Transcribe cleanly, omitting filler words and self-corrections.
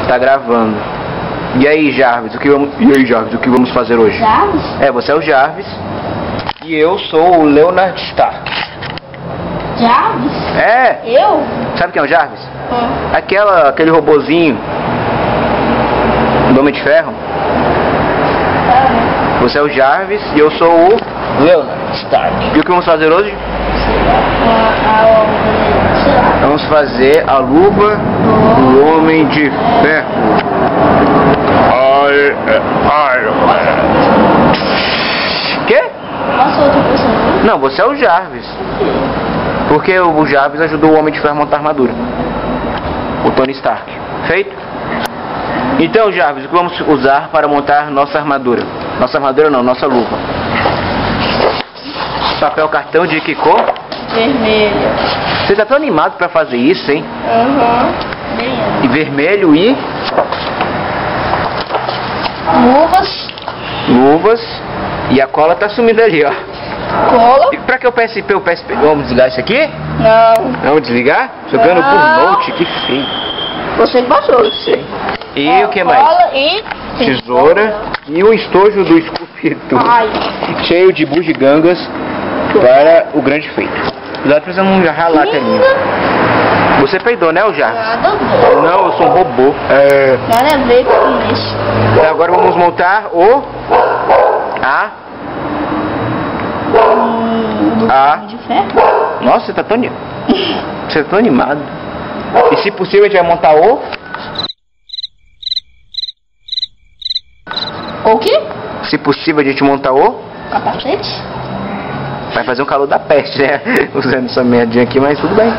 Tá gravando. E aí, Jarvis, o que vamos fazer hoje? Jarvis? É, você é o Jarvis. E eu sou o Leonard Stark. Jarvis? É! Eu? Sabe quem é o Jarvis? Aquele robozinho do Homem de Ferro. Você é o Jarvis e eu sou o Leonard Stark. E o que vamos fazer hoje? Vamos fazer a luva do Homem de Ferro. Iron Man. Quê? Nossa, outra pessoa. Não, você é o Jarvis. Porque o Jarvis ajudou o Homem de Ferro a montar a armadura. O Tony Stark. Feito? Então, Jarvis, o que vamos usar para montar nossa armadura? Nossa armadura não, nossa luva. Papel cartão de que cor? Vermelho. Você tá tão animado pra fazer isso, hein? Bem. E vermelho e... Luvas. E a cola tá sumindo ali, ó. Cola? E pra que o PSP? Vamos desligar isso aqui? Não. Vamos desligar? Jogando por note, que feio. Você que passou. Eu sei. E o que mais? Cola e... Tesoura e o estojo do Scooby-Doo. Ai. Cheio de bugigangas para o grande feito. Cuidado pra você não ralar a telinha. Você peidou, né, o Jarvis? Nada a ver. Não, eu sou um robô. Nada a ver com isso. Agora vamos montar o... De ferro? Nossa, você tá tão... Você tá tão animado. E se possível a gente vai montar o... O quê? Se possível a gente montar o... Capacete? Vai fazer um calor da peste, né? Usando essa merdinha aqui, mas tudo bem.